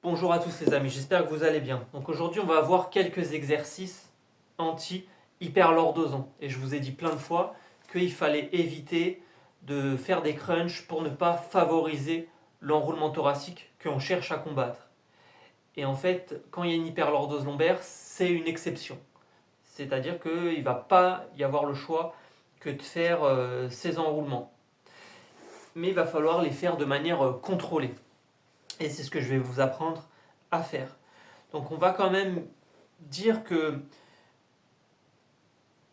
Bonjour à tous les amis, j'espère que vous allez bien. Donc aujourd'hui on va voir quelques exercices anti-hyperlordosants. Et je vous ai dit plein de fois qu'il fallait éviter de faire des crunchs pour ne pas favoriser l'enroulement thoracique qu'on cherche à combattre. Et en fait, quand il y a une hyperlordose lombaire, c'est une exception. C'est-à-dire qu'il ne va pas y avoir le choix que de faire ces enroulements. Mais il va falloir les faire de manière contrôlée. Et c'est ce que je vais vous apprendre à faire. Donc on va quand même dire que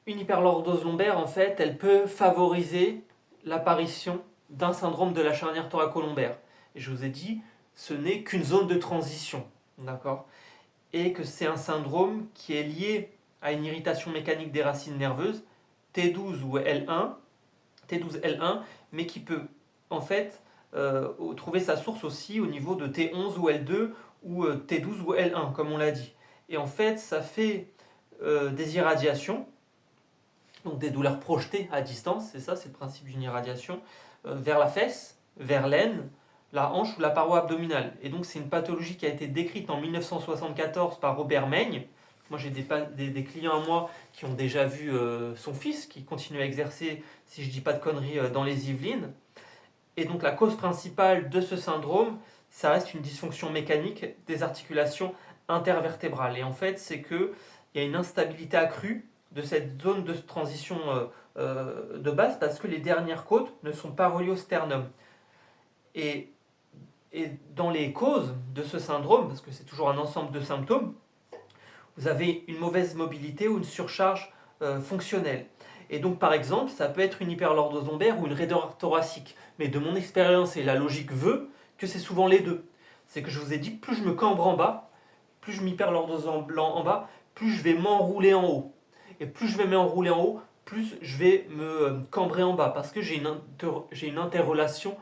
une hyperlordose lombaire, en fait, elle peut favoriser l'apparition d'un syndrome de la charnière thoracolombaire. Et je vous ai dit, ce n'est qu'une zone de transition, d'accord? Et que c'est un syndrome qui est lié à une irritation mécanique des racines nerveuses, T12 ou L1, T12L1, mais qui peut en fait trouver sa source aussi au niveau de T11 ou L2 ou T12 ou L1, comme on l'a dit. Et en fait, ça fait des irradiations, donc des douleurs projetées à distance, c'est ça, c'est le principe d'une irradiation, vers la fesse, vers l'aine, la hanche ou la paroi abdominale. Et donc c'est une pathologie qui a été décrite en 1974 par Robert Meigne. Moi j'ai des clients à moi qui ont déjà vu son fils, qui continue à exercer, si je ne dis pas de conneries, dans les Yvelines. Et donc la cause principale de ce syndrome, ça reste une dysfonction mécanique des articulations intervertébrales. Et en fait, c'est qu'il y a une instabilité accrue de cette zone de transition de base parce que les dernières côtes ne sont pas reliées au sternum. Et, et dans les causes de ce syndrome, parce que c'est toujours un ensemble de symptômes, vous avez une mauvaise mobilité ou une surcharge fonctionnelle. Et donc par exemple, ça peut être une hyperlordose lombaire ou une raideur thoracique. Mais de mon expérience et la logique veut que c'est souvent les deux. C'est que je vous ai dit, plus je me cambre en bas, plus je m'hyperlordose en bas, plus je vais m'enrouler en haut. Et plus je vais m'enrouler en haut, plus je vais me cambrer en bas. Parce que j'ai une interrelation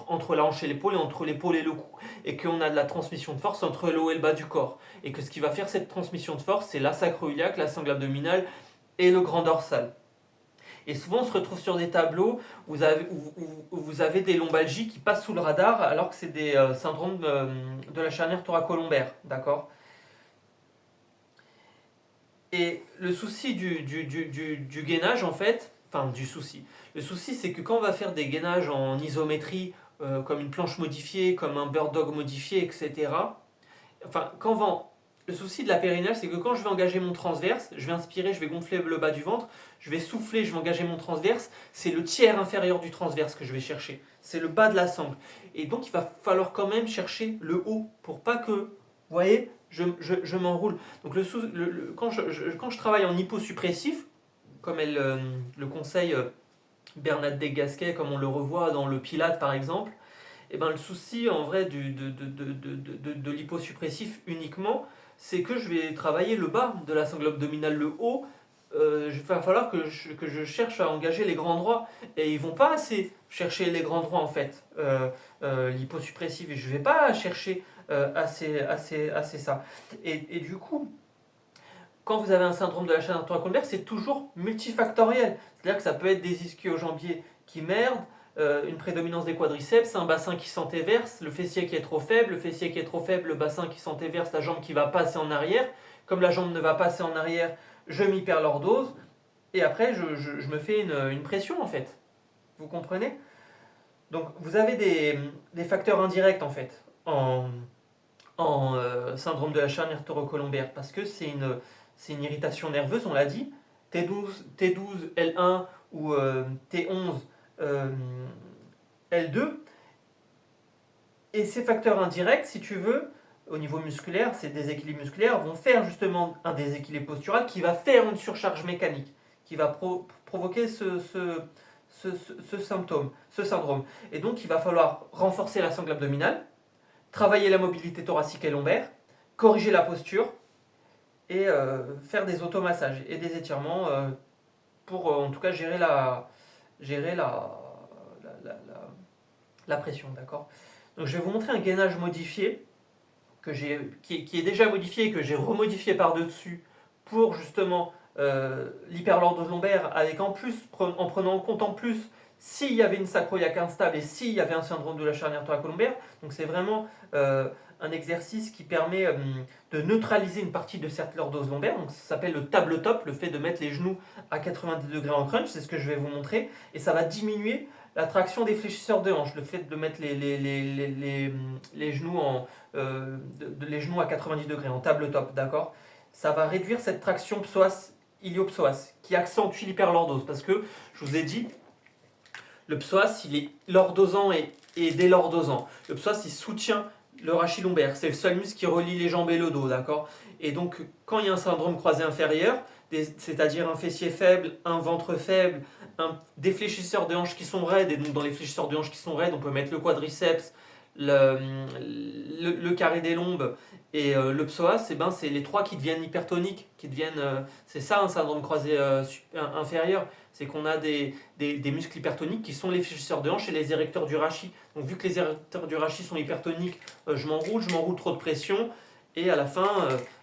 entre la hanche et l'épaule et entre l'épaule et le cou. Et qu'on a de la transmission de force entre le haut et le bas du corps. Et que ce qui va faire cette transmission de force, c'est la sacro-iliaque, la sangle abdominale et le grand dorsal. Et souvent, on se retrouve sur des tableaux où vous avez des lombalgies qui passent sous le radar alors que c'est des syndromes de la charnière thoracolombaire. D'accord? Et le souci du gainage, en fait, enfin du souci. Le souci, c'est que quand on va faire des gainages en isométrie, comme une planche modifiée, comme un bird dog modifié, etc. Enfin, le souci de la périnale, c'est que quand je vais engager mon transverse, je vais inspirer, je vais gonfler le bas du ventre, je vais souffler, je vais engager mon transverse, c'est le tiers inférieur du transverse que je vais chercher. C'est le bas de la sangle. Et donc, il va falloir quand même chercher le haut pour pas que, vous voyez, je m'enroule. Donc, quand je travaille en hyposuppressif, comme elle le conseille Bernadette Gasquet, comme on le revoit dans le Pilate par exemple, et ben le souci en vrai de l'hyposuppressif uniquement, c'est que je vais travailler le bas de la sangle abdominale, le haut. Il va falloir que je cherche à engager les grands droits. Et ils vont pas assez chercher les grands droits en fait, l'hyposuppressif. Et je vais pas chercher assez ça. Et du coup, quand vous avez un syndrome de la chaîne thoracolombaire, c'est toujours multifactoriel. C'est-à-dire que ça peut être des ischio-jambiers qui merdent, une prédominance des quadriceps, un bassin qui s'entéverse, le fessier qui est trop faible, le bassin qui s'entéverse, la jambe qui va passer en arrière. Comme la jambe ne va pas passer en arrière, je m'hyperlordose et après je me fais une pression en fait. Vous comprenez? Donc vous avez des facteurs indirects en fait en syndrome de la charnière thoracolombaire parce que c'est une irritation nerveuse, on l'a dit, T12 L1 ou T11 L2. Et ces facteurs indirects, si tu veux, au niveau musculaire, ces déséquilibres musculaires vont faire justement un déséquilibre postural qui va faire une surcharge mécanique, qui va provoquer ce symptôme, ce syndrome. Et donc il va falloir renforcer la sangle abdominale, travailler la mobilité thoracique et lombaire, corriger la posture et faire des automassages et des étirements pour en tout cas gérer la pression. D'accord? Donc je vais vous montrer un gainage modifié qui est déjà modifié et que j'ai remodifié par-dessus pour justement l'hyperlordose lombaire avec en prenant en compte en plus s'il y avait une sacro-iliaque instable et s'il y avait un syndrome de la charnière thoracolombaire. Donc c'est vraiment un exercice qui permet de neutraliser une partie de cette lordose lombaire. Donc, ça s'appelle le tabletop, le fait de mettre les genoux à 90 degrés en crunch, c'est ce que je vais vous montrer. Et ça va diminuer la traction des fléchisseurs de hanche, le fait de mettre les genoux, les genoux à 90 degrés en tabletop, d'accord. Ça va réduire cette traction psoas iliopsoas qui accentue l'hyperlordose parce que je vous ai dit le psoas il est lordosant et délordosant. Le psoas il soutient le rachis lombaire, c'est le seul muscle qui relie les jambes et le dos, d'accord. Et donc quand il y a un syndrome croisé inférieur, c'est-à-dire un fessier faible, un ventre faible, des fléchisseurs de hanches qui sont raides, et donc dans les fléchisseurs de hanches qui sont raides on peut mettre le quadriceps, le carré des lombes et le psoas, c'est les trois qui deviennent hypertoniques, c'est ça un syndrome croisé inférieur, c'est qu'on a des muscles hypertoniques qui sont les fléchisseurs de hanches et les érecteurs du rachis. Donc vu que les érecteurs du rachis sont hypertoniques, je m'enroule trop de pression et à la fin,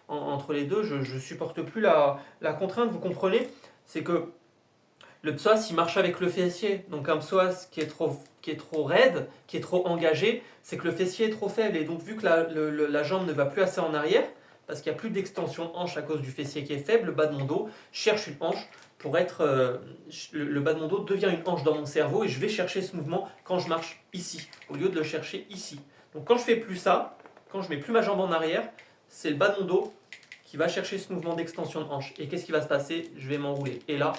entre les deux, je supporte plus la contrainte, vous comprenez. C'est que le psoas il marche avec le fessier, donc un psoas qui est trop raide, qui est trop engagé, c'est que le fessier est trop faible et donc vu que la jambe ne va plus assez en arrière, parce qu'il n'y a plus d'extension de hanche à cause du fessier qui est faible, le bas de mon dos cherche une hanche pour être... le bas de mon dos devient une hanche dans mon cerveau et je vais chercher ce mouvement quand je marche ici, au lieu de le chercher ici. Donc quand je fais plus ça, quand je mets plus ma jambe en arrière, c'est le bas de mon dos qui va chercher ce mouvement d'extension de hanche. Et qu'est-ce qui va se passer? Je vais m'enrouler. Et là,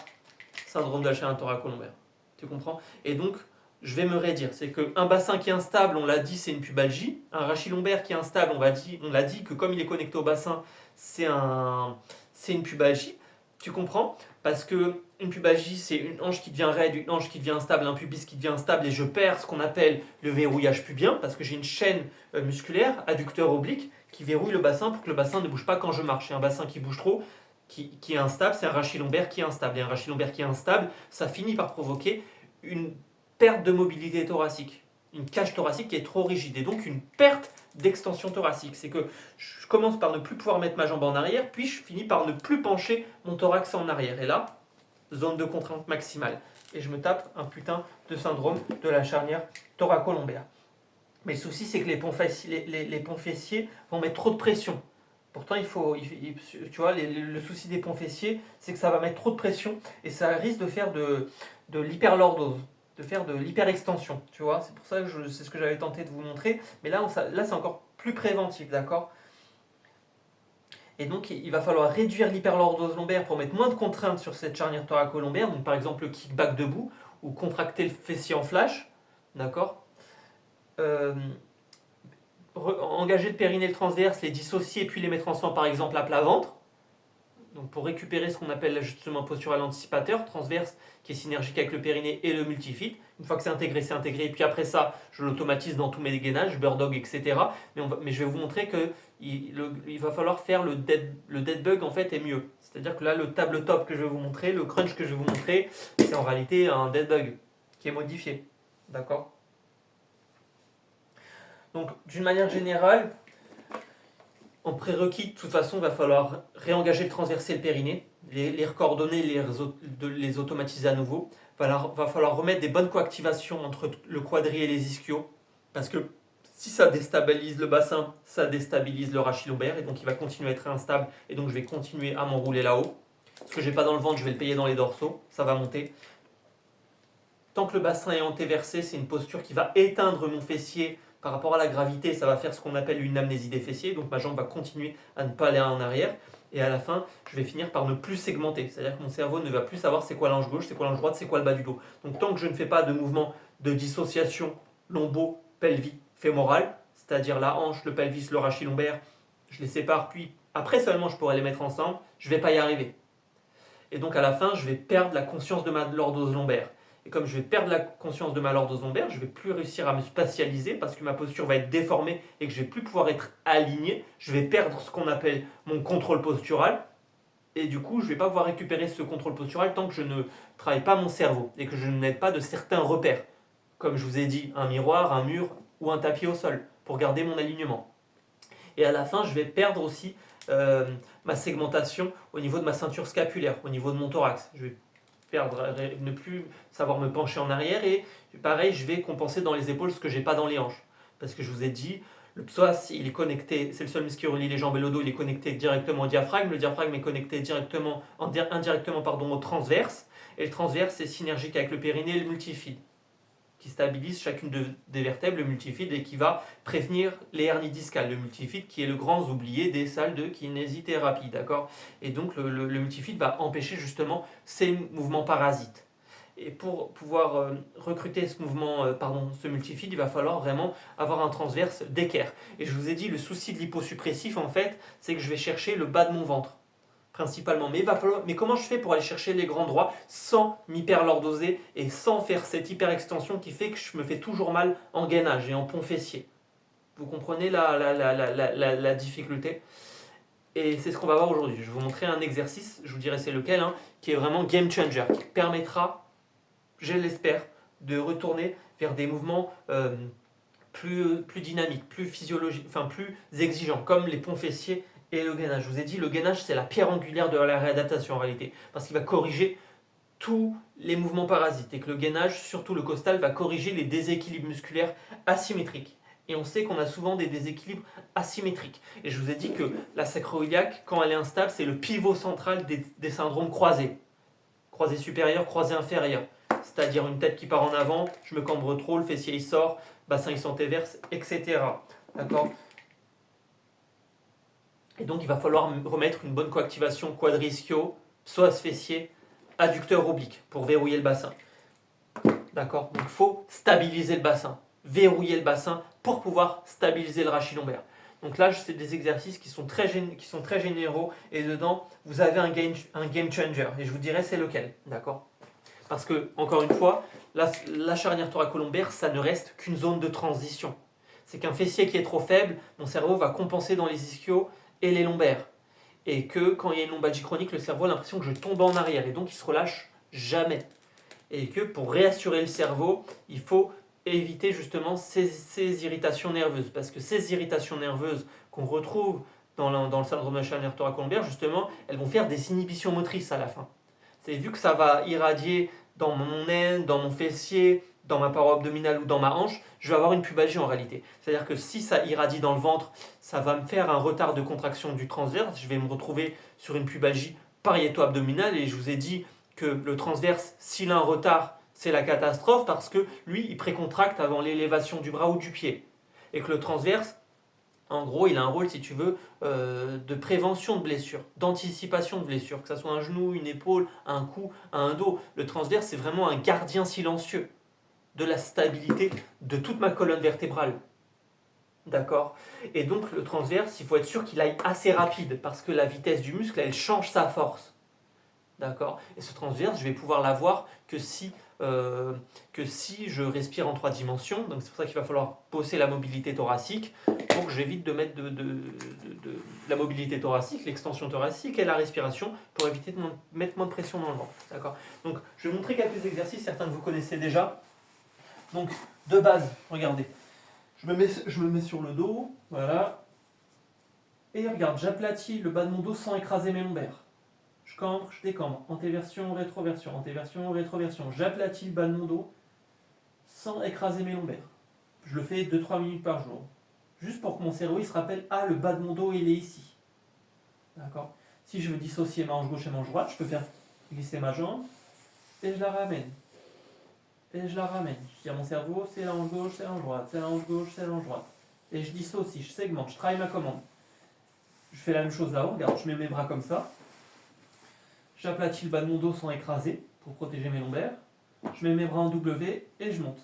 syndrome de la chaîne thoracolombaire. Tu comprends? Et donc, je vais me raidir. C'est qu'un bassin qui est instable, on l'a dit, c'est une pubalgie. Un rachis lombaire qui est instable, on l'a dit que comme il est connecté au bassin, c'est une pubalgie. Tu comprends? Parce que une pubalgie, c'est une hanche qui devient raide, une hanche qui devient instable, un pubis qui devient instable, et je perds ce qu'on appelle le verrouillage pubien, parce que j'ai une chaîne musculaire, adducteur oblique, qui verrouille le bassin pour que le bassin ne bouge pas quand je marche. Et un bassin qui bouge trop, qui est instable, c'est un rachis lombaire qui est instable. Et un rachis lombaire qui est instable, ça finit par provoquer une perte de mobilité thoracique, une cage thoracique qui est trop rigide, et donc une perte d'extension thoracique. C'est que je commence par ne plus pouvoir mettre ma jambe en arrière, puis je finis par ne plus pencher mon thorax en arrière. Et là, zone de contrainte maximale. Et je me tape un putain de syndrome de la charnière thoracolombaire. Mais le souci, c'est que les ponts fessiers vont mettre trop de pression. Pourtant, tu vois, le souci des ponts fessiers, c'est que ça va mettre trop de pression et ça risque de faire de l'hyperlordose, de faire de l'hyperextension. Tu vois, c'est pour ça que c'est ce que j'avais tenté de vous montrer. Mais là, c'est encore plus préventif, d'accord? Et donc, il va falloir réduire l'hyperlordose lombaire pour mettre moins de contraintes sur cette charnière thoracolombaire. Donc, par exemple, le kickback debout ou contracter le fessier en flash, d'accord? Engager le périnée et le transverse, les dissocier puis les mettre ensemble, par exemple à plat ventre. Donc pour récupérer ce qu'on appelle l'ajustement postural anticipateur, transverse qui est synergique avec le périnée et le multifit. Une fois que c'est intégré, c'est intégré. Et puis après ça, je l'automatise dans tous mes gainages, bird dog, etc. Mais je vais vous montrer qu'il va falloir faire le dead bug en fait est mieux. C'est-à-dire que là, le tabletop que je vais vous montrer, le crunch que je vais vous montrer, c'est en réalité un dead bug qui est modifié. D'accord? Donc, d'une manière générale, en prérequis, de toute façon, il va falloir réengager le transversé et le périnée, les recoordonner, les automatiser à nouveau. Il va falloir remettre des bonnes coactivations entre le quadri et les ischios, parce que si ça déstabilise le bassin, ça déstabilise le rachis lombaire, et donc il va continuer à être instable, et donc je vais continuer à m'enrouler là-haut. Ce que j'ai pas dans le ventre, je vais le payer dans les dorsaux, ça va monter. Tant que le bassin est antéversé, c'est une posture qui va éteindre mon fessier. Par rapport à la gravité, ça va faire ce qu'on appelle une amnésie des fessiers, donc ma jambe va continuer à ne pas aller en arrière, et à la fin, je vais finir par ne plus segmenter, c'est-à-dire que mon cerveau ne va plus savoir c'est quoi l'ange gauche, c'est quoi l'ange droite, c'est quoi le bas du dos. Donc tant que je ne fais pas de mouvement de dissociation lombo-pelvis-fémorale, c'est-à-dire la hanche, le pelvis, le rachis lombaire, je les sépare, puis après seulement je pourrai les mettre ensemble, je ne vais pas y arriver. Et donc à la fin, je vais perdre la conscience de ma lordose lombaire. Et comme je vais perdre la conscience de ma lordose lombaire, je ne vais plus réussir à me spatialiser parce que ma posture va être déformée et que je ne vais plus pouvoir être aligné. Je vais perdre ce qu'on appelle mon contrôle postural. Et du coup, je ne vais pas pouvoir récupérer ce contrôle postural tant que je ne travaille pas mon cerveau et que je n'aide pas de certains repères. Comme je vous ai dit, un miroir, un mur ou un tapis au sol pour garder mon alignement. Et à la fin, je vais perdre aussi ma segmentation au niveau de ma ceinture scapulaire, au niveau de mon thorax. Je vais ne plus savoir me pencher en arrière et pareil je vais compenser dans les épaules ce que j'ai pas dans les hanches parce que je vous ai dit Le psoas, il est connecté, c'est le seul muscle qui relie les jambes et le dos, il est connecté directement au diaphragme. Le diaphragme est connecté indirectement au transverse. Et le transverse est synergique avec le périnée et le multifide, qui stabilise chacune des vertèbres, le multifide, et qui va prévenir les hernies discales. Le multifide qui est le grand oublié des salles de kinésithérapie, d'accord. Et donc le multifide va empêcher justement ces mouvements parasites. Et pour pouvoir recruter ce multifide, il va falloir vraiment avoir un transverse d'équerre. Et je vous ai dit, le souci de l'hyposuppressif, en fait, c'est que je vais chercher le bas de mon ventre, principalement. Mais comment je fais pour aller chercher les grands droits sans m'hyperlordoser et sans faire cette hyperextension qui fait que je me fais toujours mal en gainage et en pont fessier. Vous comprenez la difficulté? Et c'est ce qu'on va voir aujourd'hui. Je vais vous montrer un exercice, je vous dirai c'est lequel, qui est vraiment game changer, qui permettra, je l'espère, de retourner vers des mouvements plus dynamiques, plus physiologiques, enfin plus exigeants, comme les ponts fessiers et le gainage. Je vous ai dit, le gainage, c'est la pierre angulaire de la réadaptation en réalité, parce qu'il va corriger tous les mouvements parasites, et que le gainage, surtout le costal, va corriger les déséquilibres musculaires asymétriques. Et on sait qu'on a souvent des déséquilibres asymétriques. Et je vous ai dit que la sacro-iliaque, quand elle est instable, c'est le pivot central des syndromes croisés. Croisé supérieur, croisé inférieur. C'est-à-dire une tête qui part en avant, je me cambre trop, le fessier il sort, bassin il s'antéverse, etc. D'accord? Et donc il va falloir remettre une bonne coactivation quadrischio, psoas fessier, adducteur oblique pour verrouiller le bassin. D'accord? Donc il faut stabiliser le bassin, verrouiller le bassin pour pouvoir stabiliser le rachis lombaire. Donc là, c'est des exercices qui sont très généraux et dedans, vous avez un game changer. Et je vous dirai c'est lequel. D'accord? Parce que, encore une fois, la charnière thoracolombaire, ça ne reste qu'une zone de transition. C'est qu'un fessier qui est trop faible, mon cerveau va compenser dans les ischios et les lombaires. Et que quand il y a une lombalgie chronique, le cerveau a l'impression que je tombe en arrière. Et donc, il se relâche jamais. Et que pour réassurer le cerveau, il faut éviter justement ces irritations nerveuses. Parce que ces irritations nerveuses qu'on retrouve dans le syndrome de la charnière thoracolombaire, justement, elles vont faire des inhibitions motrices à la fin. C'est vu que ça va irradier dans mon aine, dans mon fessier, dans ma paroi abdominale ou dans ma hanche, je vais avoir une pubalgie en réalité. C'est-à-dire que si ça irradie dans le ventre, ça va me faire un retard de contraction du transverse, je vais me retrouver sur une pubalgie pariéto-abdominale, et je vous ai dit que le transverse, s'il a un retard, c'est la catastrophe parce que lui, il précontracte avant l'élévation du bras ou du pied. Et que le transverse, en gros, il a un rôle, si tu veux, de prévention de blessures, d'anticipation de blessures, que ce soit un genou, une épaule, un cou, un dos. Le transverse, c'est vraiment un gardien silencieux de la stabilité de toute ma colonne vertébrale. D'accord? Et donc, le transverse, il faut être sûr qu'il aille assez rapide, parce que la vitesse du muscle, elle change sa force. D'accord? Et ce transverse, je vais pouvoir l'avoir que si je respire en 3 dimensions. Donc c'est pour ça qu'il va falloir bosser la mobilité thoracique pour que j'évite de mettre de la mobilité thoracique, l'extension thoracique et la respiration pour éviter de mettre moins de pression dans le ventre. D'accord? Donc je vais vous montrer quelques exercices, certains que vous connaissez déjà. Donc de base, regardez, je me mets sur le dos, voilà, et regarde, j'aplatis le bas de mon dos sans écraser mes lombaires. Je cambre, je décambre, antéversion, rétroversion. J'aplatis le bas de mon dos sans écraser mes lombaires. Je le fais 2-3 minutes par jour. Juste pour que mon cerveau il se rappelle, ah, le bas de mon dos il est ici. D'accord? Si je veux dissocier ma hanche gauche et ma hanche droite, je peux faire glisser ma jambe et je la ramène. Et je la ramène. Je dis à mon cerveau, c'est la hanche gauche, c'est la hanche droite, c'est la hanche gauche, c'est la hanche droite. Et je dissocie, je segmente, je travaille ma commande. Je fais la même chose là-haut, regarde, je mets mes bras comme ça. J'aplatis le bas de mon dos sans écraser pour protéger mes lombaires. Je mets mes bras en W et je monte.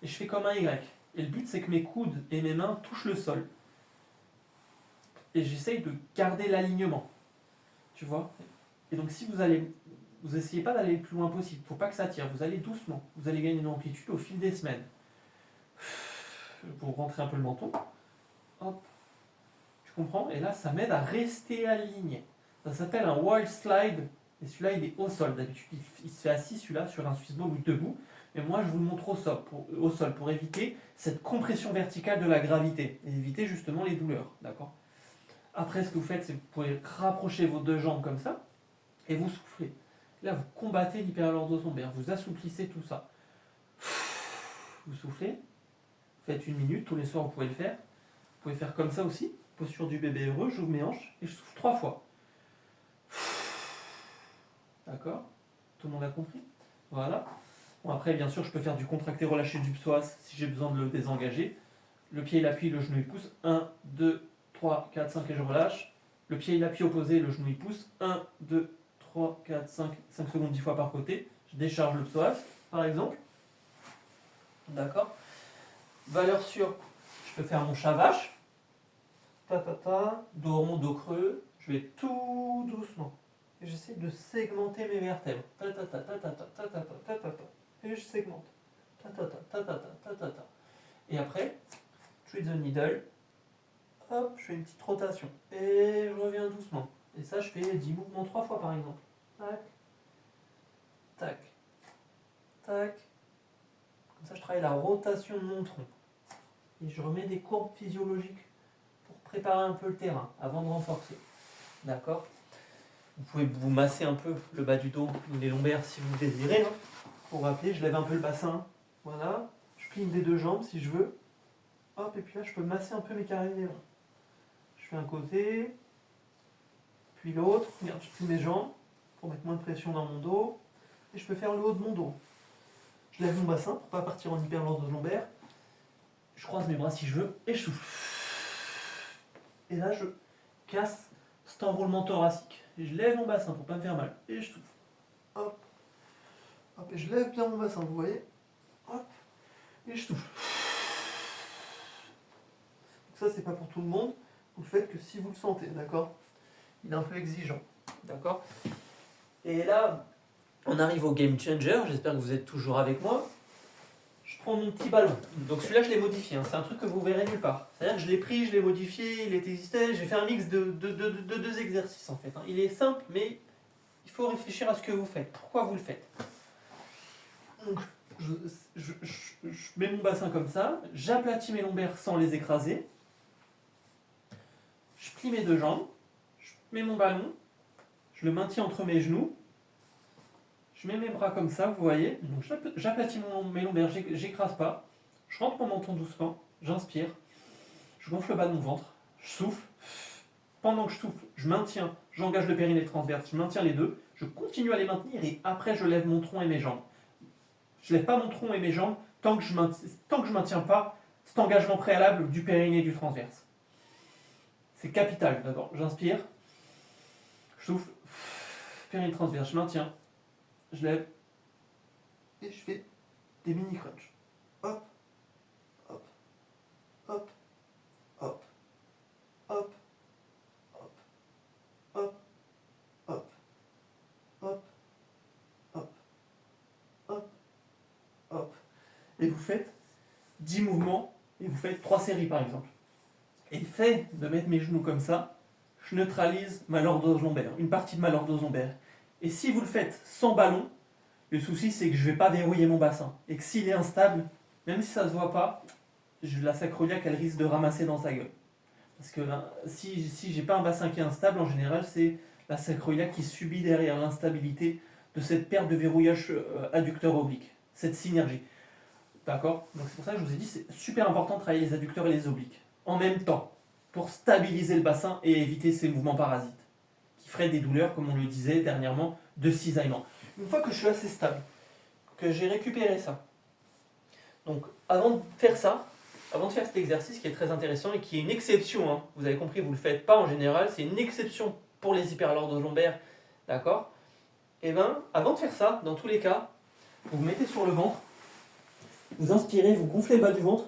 Et je fais comme un Y. Et le but, c'est que mes coudes et mes mains touchent le sol. Et j'essaye de garder l'alignement. Tu vois? Et donc, si vous essayez pas d'aller le plus loin possible. Il ne faut pas que ça tire. Vous allez doucement. Vous allez gagner une amplitude au fil des semaines. Pour rentrer un peu le menton. Hop. Tu comprends? Et là, ça m'aide à rester aligné. Ça s'appelle un wall slide. Et celui-là, il est au sol. D'habitude, il se fait assis, celui-là, sur un Swiss ball ou debout. Mais moi, je vous le montre au sol pour éviter cette compression verticale de la gravité. Et éviter justement les douleurs. D'accord? Après, ce que vous faites, c'est que vous pouvez rapprocher vos deux jambes comme ça. Et vous soufflez. Là, vous combattez l'hyperlordose lombaire. Vous assouplissez tout ça. Vous soufflez. Vous faites 1 minute. Tous les soirs, vous pouvez le faire. Vous pouvez faire comme ça aussi, posture du bébé heureux, j'ouvre mes hanches et je souffle 3 fois. D'accord? Tout le monde a compris? Voilà. Bon, après, bien sûr, je peux faire du contracté relâché du psoas si j'ai besoin de le désengager. Le pied, il appuie, le genou, il pousse. 1, 2, 3, 4, 5 et je relâche. Le pied, il appuie opposé, le genou, il pousse. 1, 2, 3, 4, 5, 5 secondes, 10 fois par côté. Je décharge le psoas, par exemple. D'accord? Valeur sûre, je peux faire mon chat-vache. Dos rond, dos creux. Je vais tout doucement. Et j'essaie de segmenter mes vertèbres. Et je segmente. Et après, treat the needle. Hop, je fais une petite rotation. Et je reviens doucement. Et ça, je fais 10 mouvements 3 fois par exemple. Tac. Tac. Tac. Comme ça, je travaille la rotation de mon tronc. Et je remets des courbes physiologiques pour préparer un peu le terrain avant de renforcer. D'accord? Vous pouvez vous masser un peu le bas du dos, les lombaires si vous le désirez. Hein. Pour rappeler, je lève un peu le bassin. Voilà. Je plie une des deux jambes si je veux. Hop, et puis là, je peux masser un peu mes carinaisons. Je fais un côté, puis l'autre. Regarde, je plie mes jambes pour mettre moins de pression dans mon dos. Et je peux faire le haut de mon dos. Je lève mon bassin pour ne pas partir en hyperlordose lombaire. Je croise mes bras si je veux et je souffle. Et là, je casse cet enroulement thoracique. Et je lève mon bassin pour ne pas me faire mal. Et je souffle. Hop. Hop. Et je lève bien mon bassin, vous voyez. Hop. Et je souffle. Ça, c'est pas pour tout le monde. Vous le faites que si vous le sentez, d'accord? Il est un peu exigeant, d'accord? Et là, on arrive au game changer. J'espère que vous êtes toujours avec moi. Je prends mon petit ballon. Donc celui-là, je l'ai modifié. Hein. C'est un truc que vous verrez nulle part. C'est-à-dire que je l'ai pris, je l'ai modifié, il existait. J'ai fait un mix de deux exercices en fait. Hein. Il est simple, mais il faut réfléchir à ce que vous faites. Pourquoi vous le faites? Donc, je mets mon bassin comme ça. J'aplatis mes lombaires sans les écraser. Je plie mes deux jambes. Je mets mon ballon. Je le maintiens entre mes genoux. Je mets mes bras comme ça, vous voyez. Donc j'aplatis mes lombaires, j'écrase pas. Je rentre mon menton doucement, j'inspire. Je gonfle le bas de mon ventre, je souffle. Pendant que je souffle, je maintiens, j'engage le périnée transverse, je maintiens les deux. Je continue à les maintenir et après je lève mon tronc et mes jambes. Je lève pas mon tronc et mes jambes tant que je maintiens pas cet engagement préalable du périnée et du transverse. C'est capital, d'accord. J'inspire, je souffle, périnée transverse, je maintiens. Je lève et je fais des mini crunch. Hop, hop, hop, hop, hop, hop, hop, hop, hop, hop, hop, hop. Et vous faites 10 mouvements et vous faites 3 séries par exemple. Et le fait de mettre mes genoux comme ça, je neutralise ma lordose lombaire, une partie de ma lordose lombaire. Et si vous le faites sans ballon, le souci c'est que je ne vais pas verrouiller mon bassin. Et que s'il est instable, même si ça ne se voit pas, la sacroiliaque elle risque de ramasser dans sa gueule. Parce que si j'ai pas un bassin qui est instable, en général c'est la sacroiliaque qui subit derrière l'instabilité de cette perte de verrouillage adducteur oblique, cette synergie. D'accord? Donc c'est pour ça que je vous ai dit c'est super important de travailler les adducteurs et les obliques en même temps pour stabiliser le bassin et éviter ces mouvements parasites qui feraient des douleurs, comme on le disait dernièrement, de cisaillement. Une fois que je suis assez stable, que j'ai récupéré ça, donc avant de faire ça, avant de faire cet exercice qui est très intéressant et qui est une exception, hein, vous avez compris, vous ne le faites pas en général, c'est une exception pour les hyperlordoses lombaires, d'accord? Et bien, avant de faire ça, dans tous les cas, vous vous mettez sur le ventre, vous inspirez, vous gonflez le bas du ventre,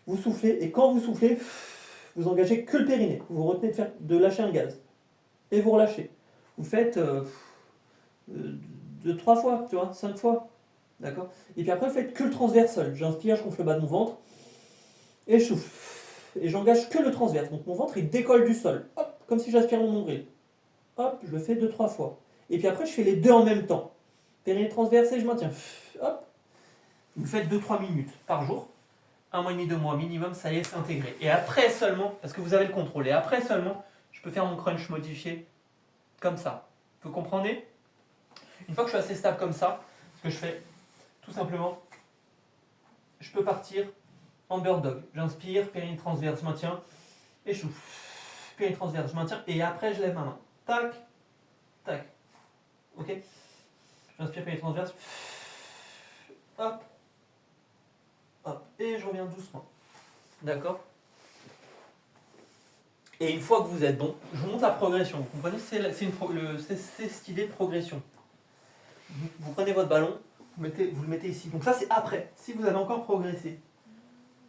vous soufflez, et quand vous soufflez, vous engagez que le périnée, vous retenez de lâcher un gaz, et vous relâchez. Vous faites 3 fois, tu vois, 5 fois, d'accord? Et puis après, vous faites que le transversal, j'inspire, je gonfle le bas de mon ventre, et je souffle. Et j'engage que le transverse. Donc mon ventre, il décolle du sol. Hop, comme si j'aspire mon nombril. Hop, je le fais 2-3 fois. Et puis après, je fais les deux en même temps. Périnée transversé, je maintiens. Hop. Vous faites 2-3 minutes par jour. 1 mois et demi, 2 mois minimum, ça y est, c'est intégré. Et après seulement, parce que vous avez le contrôle, et après seulement, je peux faire mon crunch modifié comme ça. Vous comprenez? Une fois que je suis assez stable comme ça, ce que je fais, tout simplement, je peux partir en bird dog. J'inspire, périnée transverse, je maintiens, et je souffle. Périnée transverse, je maintiens, et après je lève ma main. Tac, tac. Ok. J'inspire, périnée transverse. Hop, hop, et je reviens doucement. D'accord. Et une fois que vous êtes bon, je vous montre la progression. Vous comprenez, c'est cette idée de progression. Vous prenez votre ballon, vous le mettez ici. Donc ça, c'est après. Si vous avez encore progressé,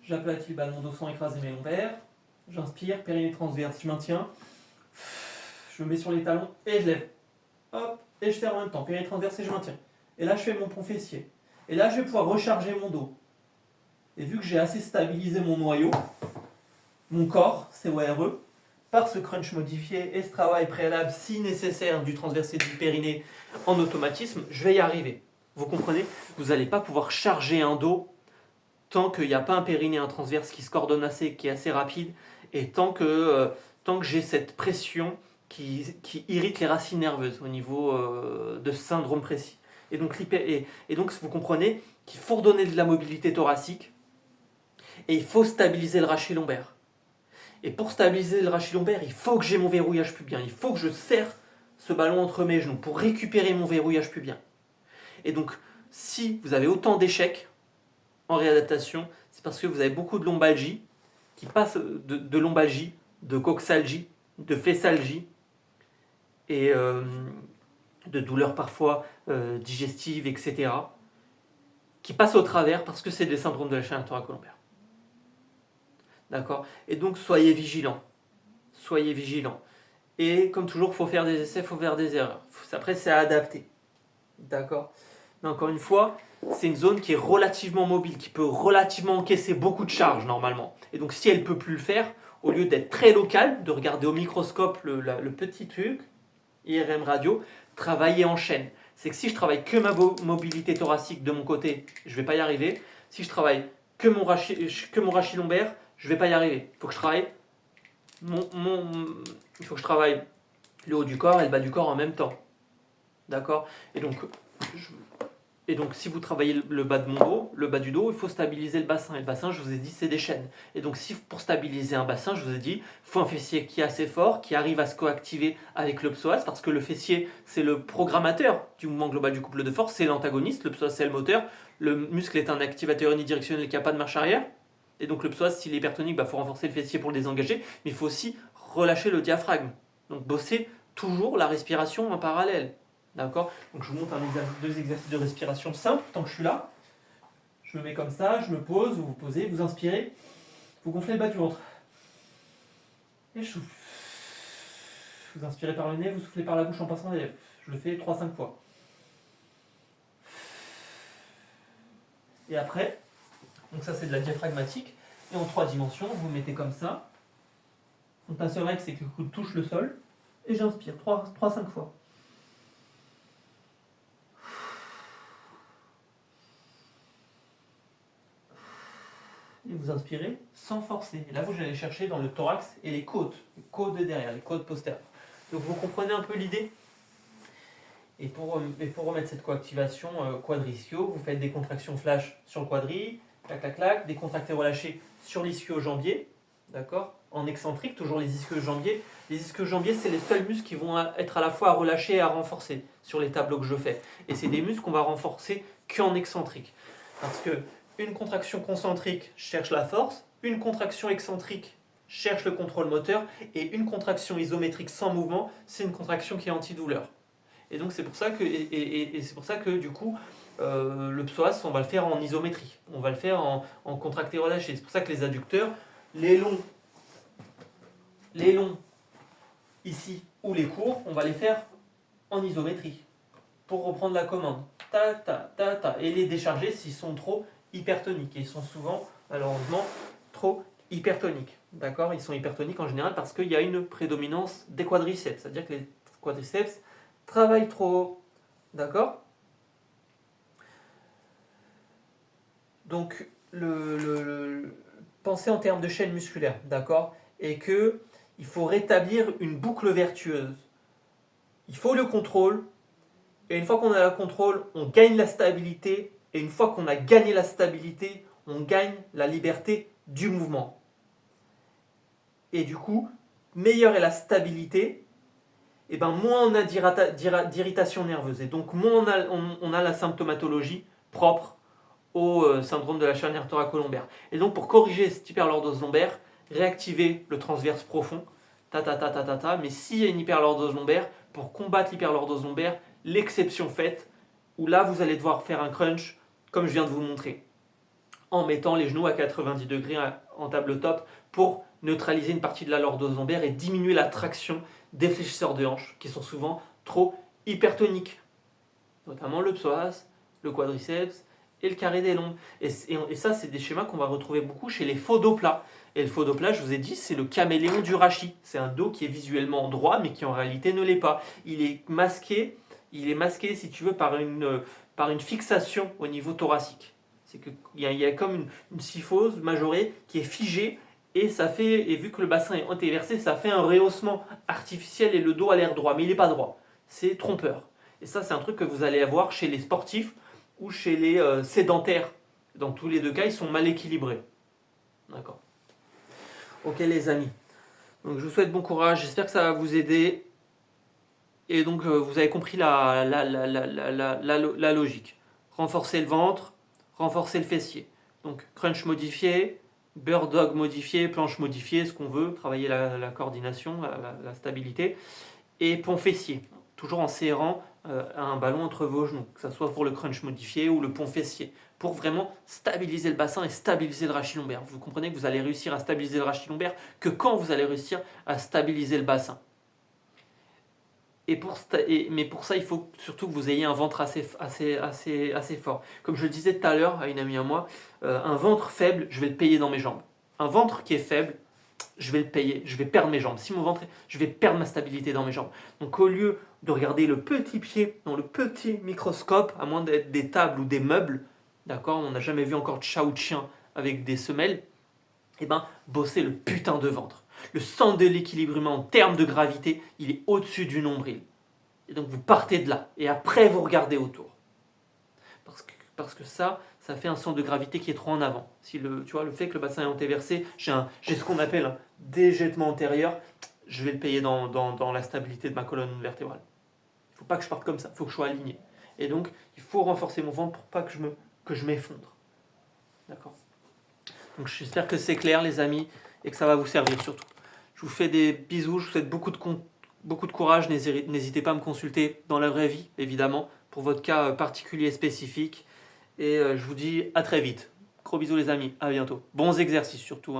j'aplatis le ballon dos sans écraser mes lombaires. J'inspire, périnée transverse, je maintiens. Je me mets sur les talons et je lève. Hop, et je serre en même temps. Périnée transverse et je maintiens. Et là, je fais mon pont fessier. Et là, je vais pouvoir recharger mon dos. Et vu que j'ai assez stabilisé mon noyau, mon corps, CORE, par ce crunch modifié et ce travail préalable, si nécessaire, du transversé du périnée en automatisme, je vais y arriver. Vous comprenez? Vous n'allez pas pouvoir charger un dos tant qu'il n'y a pas un périnée, un transverse qui se coordonne assez, qui est assez rapide, et tant que j'ai cette pression qui irrite les racines nerveuses au niveau de ce syndrome précis. Et donc, vous comprenez qu'il faut redonner de la mobilité thoracique et il faut stabiliser le rachis lombaire. Et pour stabiliser le rachis lombaire, il faut que j'ai mon verrouillage pubien. Il faut que je serre ce ballon entre mes genoux pour récupérer mon verrouillage pubien. Et donc, si vous avez autant d'échecs en réadaptation, c'est parce que vous avez beaucoup de lombalgie qui passe de lombalgie, de coxalgie, de fessalgie et de douleurs parfois digestives, etc. qui passent au travers parce que c'est des syndromes de la chaîne thoracolombaire. D'accord? Et donc, soyez vigilants. Soyez vigilants. Et comme toujours, il faut faire des essais, il faut faire des erreurs. Après, c'est à adapter. D'accord? Mais encore une fois, c'est une zone qui est relativement mobile, qui peut relativement encaisser beaucoup de charges normalement. Et donc, si elle ne peut plus le faire, au lieu d'être très local, de regarder au microscope le petit truc, IRM radio, travailler en chaîne. C'est que si je travaille que ma mobilité thoracique de mon côté, je ne vais pas y arriver. Si je travaille que mon rachis lombaire, je ne vais pas y arriver. Il faut que je travaille il faut que je travaille le haut du corps et le bas du corps en même temps. D'accord? Et donc, si vous travaillez le bas de mon dos, le bas du dos, il faut stabiliser le bassin. Et le bassin, je vous ai dit, c'est des chaînes. Et donc, pour stabiliser un bassin, je vous ai dit, il faut un fessier qui est assez fort, qui arrive à se coactiver avec le psoas, parce que le fessier, c'est le programmateur du mouvement global du couple de force, c'est l'antagoniste, le psoas, c'est le moteur. Le muscle est un activateur unidirectionnel qui n'a pas de marche arrière. Et donc, le psoas, s'il est hypertonique, il faut renforcer le fessier pour le désengager, mais il faut aussi relâcher le diaphragme. Donc, bosser toujours la respiration en parallèle. D'accord? Donc je vous montre deux exercices de respiration simples tant que je suis là. Je me mets comme ça, je me pose, vous vous posez, vous inspirez, vous gonflez le bas du ventre. Et je souffle. Vous inspirez par le nez, vous soufflez par la bouche en passant les lèvres. Je le fais 3-5 fois. Et après, donc ça c'est de la diaphragmatique, et en 3 dimensions, vous vous mettez comme ça. Donc un seul règle, c'est que le coude touche le sol, et j'inspire 3-5 fois. Et vous inspirez sans forcer. Et là, vous allez chercher dans le thorax et les côtes de derrière, les côtes postérieures. Donc vous comprenez un peu l'idée. Et pour remettre cette coactivation quadrischio, vous faites des contractions flash sur le quadri, clac, clac, clac, des contractés relâchés sur l'ischio-jambier, d'accord? En excentrique, toujours les ischio-jambiers. Les ischio-jambiers, c'est les seuls muscles qui vont être à la fois à relâcher et à renforcer sur les tableaux que je fais. Et c'est des muscles qu'on va renforcer qu'en excentrique. Parce que une contraction concentrique cherche la force, une contraction excentrique cherche le contrôle moteur, et une contraction isométrique sans mouvement, c'est une contraction qui est antidouleur. Et donc c'est pour ça que du coup le psoas, on va le faire en isométrie, on va le faire en contracté relâché. C'est pour ça que les adducteurs, les longs ici ou les courts, on va les faire en isométrie pour reprendre la commande. Ta ta ta ta, et les décharger s'ils sont trop hypertoniques. Et ils sont souvent, malheureusement, trop hypertoniques. D'accord? Ils sont hypertoniques en général parce qu'il y a une prédominance des quadriceps. C'est-à-dire que les quadriceps travaillent trop haut. D'accord? Donc, pensez en termes de chaîne musculaire. D'accord? Et qu'il faut rétablir une boucle vertueuse. Il faut le contrôle. Et une fois qu'on a le contrôle, on gagne la stabilité. Et une fois qu'on a gagné la stabilité, on gagne la liberté du mouvement. Et du coup, meilleure est la stabilité, et ben moins on a d'irritation nerveuse. Et donc moins on a la symptomatologie propre au syndrome de la charnière thoracolombaire. Et donc pour corriger cette hyperlordose lombaire, réactiver le transverse profond, mais s'il y a une hyperlordose lombaire, pour combattre l'hyperlordose lombaire, l'exception faite, où là vous allez devoir faire un crunch, comme je viens de vous montrer, en mettant les genoux à 90 degrés en tabletop pour neutraliser une partie de la lordose lombaire et diminuer la traction des fléchisseurs de hanches qui sont souvent trop hypertoniques, notamment le psoas, le quadriceps et le carré des lombes. Et ça, c'est des schémas qu'on va retrouver beaucoup chez les faux dos plats. Et le faux dos plat, je vous ai dit, c'est le caméléon du rachis. C'est un dos qui est visuellement droit, mais qui en réalité ne l'est pas. Il est masqué, si tu veux, par une fixation au niveau thoracique. C'est qu'il y a comme une syphose majorée qui est figée, et vu que le bassin est antéversé, ça fait un rehaussement artificiel et le dos a l'air droit, mais il n'est pas droit. C'est trompeur. Et ça, c'est un truc que vous allez avoir chez les sportifs ou chez les sédentaires. Dans tous les deux cas, ils sont mal équilibrés. D'accord. Ok les amis. Donc je vous souhaite bon courage, j'espère que ça va vous aider. Et donc vous avez compris la logique. Renforcer le ventre, renforcer le fessier. Donc crunch modifié, bird dog modifié, planche modifiée, ce qu'on veut, travailler la coordination, la stabilité. Et pont fessier, toujours en serrant un ballon entre vos genoux, que ce soit pour le crunch modifié ou le pont fessier, pour vraiment stabiliser le bassin et stabiliser le rachis lombaire. Vous comprenez que vous allez réussir à stabiliser le rachis lombaire que quand vous allez réussir à stabiliser le bassin. Mais pour ça, il faut surtout que vous ayez un ventre assez fort. Comme je le disais tout à l'heure à une amie à moi, un ventre faible, je vais le payer dans mes jambes. Un ventre qui est faible, je vais le payer, je vais perdre mes jambes. Si mon ventre, je vais perdre ma stabilité dans mes jambes. Donc au lieu de regarder le petit pied dans le petit microscope, à moins d'être des tables ou des meubles, d'accord, on n'a jamais vu encore de chat ou de chien avec des semelles, et ben bossez le putain de ventre. Le centre de l'équilibrement en termes de gravité, il est au-dessus du nombril. Et donc vous partez de là, et après vous regardez autour. Parce que ça fait un centre de gravité qui est trop en avant. Si le fait que le bassin est antéversé, j'ai ce qu'on appelle un déjettement antérieur, je vais le payer dans la stabilité de ma colonne vertébrale. Il ne faut pas que je parte comme ça, il faut que je sois aligné. Et donc, il faut renforcer mon ventre pour pas que je m'effondre. D'accord ? Donc j'espère que c'est clair les amis, et que ça va vous servir surtout. Je vous fais des bisous, je vous souhaite beaucoup de courage, n'hésitez pas à me consulter dans la vraie vie, évidemment, pour votre cas particulier et spécifique. Et je vous dis à très vite. Gros bisous les amis, à bientôt. Bons exercices surtout.